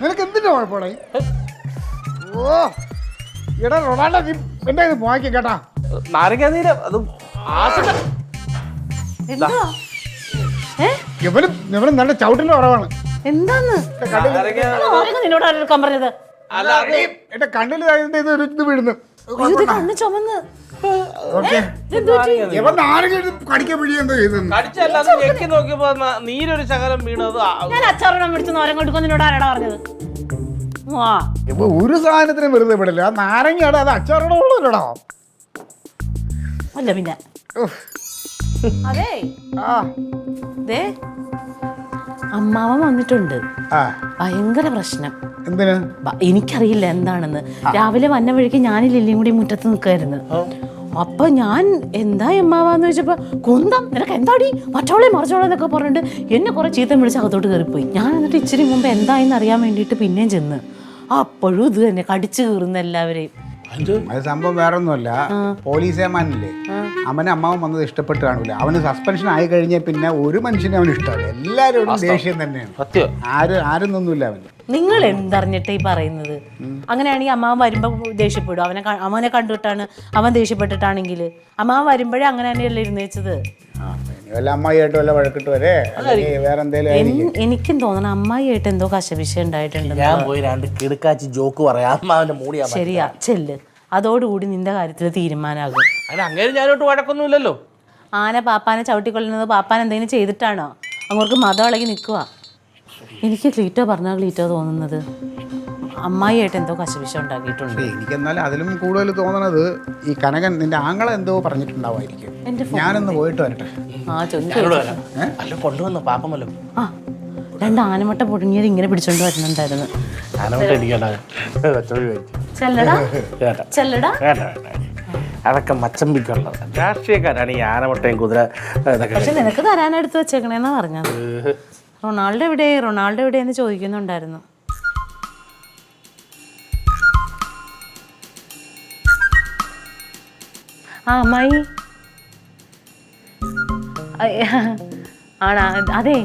നിനക്ക് എന്തിന്റെ കുഴപ്പമാണ്? ഓ എടാ റൊണാൾഡോ, നീ എന്റെ ഇത് പോയിക്കും കേട്ടാ. നാരങ്ങ നീര് അത് ഇവനും നല്ല ചവിട്ടിന്റെ കുറവാണ്. എന്താന്ന് നിന്നോട് എടുക്കാൻ പറഞ്ഞത്? എന്റെ കണ്ണിൽ ഇത് വീഴുന്നു. കണ്ണ് ചുമന്ന് കടിക്കാൻ പിടിയെന്തോ ചെയ്തു. ഞെക്കി നോക്കിയപ്പോ നീരൊരു ശകലം വീണത്. ഞാൻ അച്ചാറോണം പിടിച്ച് നോരം കൊടുക്കും. നിന്നോട് ആരാടാ പറഞ്ഞത്? ഇപ്പൊ ഒരു സാധനത്തിനും വെറുതെ വിടില്ല. ആ നാരങ്ങയുടെ അത് അച്ചാറോടെ ഉള്ളൂല്ലോ. അല്ല പിന്നെ അതെ ദേ അമ്മാവൻ വന്നിട്ടുണ്ട്. ഭയങ്കര പ്രശ്നം. എന്തിനാ? എനിക്കറിയില്ല എന്താണെന്ന്. രാവിലെ വന്ന വഴിക്ക് ഞാനും ലില്ലിയും കൂടി മുറ്റത്ത് നിൽക്കായിരുന്നു. അപ്പൊ ഞാൻ എന്താ അമ്മാവാന്ന് ചോദിച്ചപ്പോ കുന്തം നിനക്ക് എന്താടി മറ്റോളെ മറിച്ചോളെ എന്നൊക്കെ പറഞ്ഞിട്ട് എന്നെ കുറെ ചീത്തം വിളിച്ച് അകത്തോട്ട് കയറിപ്പോയി. ഞാൻ എന്നിട്ട് ഇച്ചിരി മുമ്പ് എന്തായെന്ന് അറിയാൻ വേണ്ടിയിട്ട് പിന്നെയും ചെന്ന് അപ്പോഴും ഇത് തന്നെ കടിച്ചു കീറുന്ന എല്ലാവരെയും. അത് സംഭവം വേറെ ഒന്നുമല്ല. പോലീസേമാനില്ലേ, അവനെ അമ്മാവൻ വന്നത് ഇഷ്ടപ്പെട്ട് കാണൂല. അവന് സസ്പെൻഷൻ ആയി കഴിഞ്ഞാൽ പിന്നെ ഒരു മനുഷ്യനെ അവന് ഇഷ്ടമല്ല. എല്ലാവരോടും ദേഷ്യം തന്നെയാണ്. ആരൊന്നൊന്നുമില്ല അവന്. നിങ്ങൾ എന്തറിഞ്ഞിട്ട് ഈ പറയുന്നത്? അങ്ങനെയാണെങ്കിൽ അമ്മാവൻ വരുമ്പോ ദേഷ്യപ്പെടും. അവനെ കണ്ടിട്ടാണ് അവൻ ദേഷ്യപ്പെട്ടിട്ടാണെങ്കിൽ അമ്മാവൻ വരുമ്പോഴേ അങ്ങനെ തന്നെയല്ലേ ഇരുന്നേച്ചത്. അമ്മായിയായിട്ട് വല്ല വഴക്കിട്ട് വരെ വേറെ എന്തെങ്കിലും. എനിക്കും തോന്നണം അമ്മായിയായിട്ട് എന്തോ കശപിശ ഉണ്ടായിട്ടുണ്ട്. ഞാൻ പോയി രണ്ട് കിടക്കാച്ചി ജോക്ക് പറയാം. ശരിയാ, ചെല്ല്. അതോടുകൂടി നിന്റെ കാര്യത്തിൽ തീരുമാനമാകും. അങ്ങനെ ഞാനോട്ട് വഴക്കൊന്നുമില്ലല്ലോ. ആന പാപ്പാനെ ചവിട്ടിക്കൊള്ളുന്നത് പാപ്പാൻ എന്തെങ്കിലും ചെയ്തിട്ടാണോ? അങ്ങോട്ട് മതം ഇളകി നിൽക്കുക. എനിക്ക് ക്ലീറ്റോ പറഞ്ഞാൽ ക്ലീറ്റോ തോന്നുന്നത് അമ്മായിയായിട്ട് എന്തോ കശപിശ ഉണ്ടാക്കിയിട്ടുണ്ട്. എനിക്കെന്നാലും അതിലും കൂടുതൽ തോന്നണത് ഈ കനകൻ നിന്റെ ആങ്ങളെ എന്തോ പറഞ്ഞിട്ടുണ്ടാവുമായിരിക്കും. ഞാനൊന്ന് പോയിട്ട് വരട്ടെ. കൊണ്ടുവന്നു പാപ്പമല്ലോ. ആ, 2 ആനമുട്ട പൊടുങ്ങിയത് ഇങ്ങനെ പിടിച്ചോണ്ട് വരുന്നുണ്ടായിരുന്നു. ചെല്ലടാ. അതൊക്കെ മച്ചമ്പിക്കുള്ളത്. രാഷ്ട്രീയക്കാരാണ് ഈ ആനമുട്ടയും കുതിര ഇതൊക്കെ. പക്ഷെ നിനക്ക് തരാനെടുത്ത് വെച്ചേക്കണേന്നാ പറഞ്ഞത്. റൊണാൾഡോ എവിടെയെന്ന് ചോദിക്കുന്നുണ്ടായിരുന്നു. ആ അമ്മായി ആണാ? അതെ,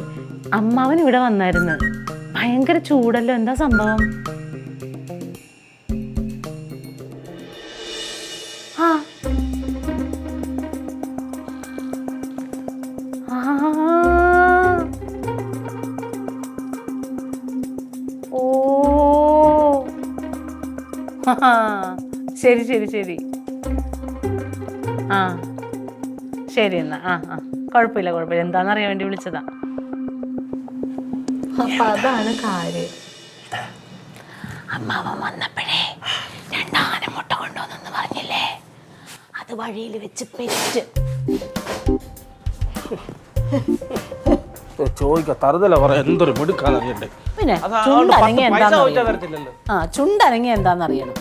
അമ്മാവൻ ഇവിടെ വന്നായിരുന്നു. ഭയങ്കര ചൂടല്ലോ, എന്താ സംഭവം? ശരി ശരി ശരി. ആ ശരി എന്നാ. കുഴപ്പമില്ല. എന്താണെന്നറിയാൻ വേണ്ടി വിളിച്ചതാ. അപ്പൊ അതാണ് കാര്യം. അമ്മാവൻ വന്നപ്പോഴേ 2 ആനമുട്ട കൊണ്ടുവന്നെന്ന് പറഞ്ഞില്ലേ, അത് വഴിയിൽ വെച്ച് പെറ്റ്. ചോദിക്ക തറുതല പറ. എന്തൊരു മിടുക്കാണ്. പിന്നെ ചുണ്ടനങ്ങി എന്താണെന്നറിയണം.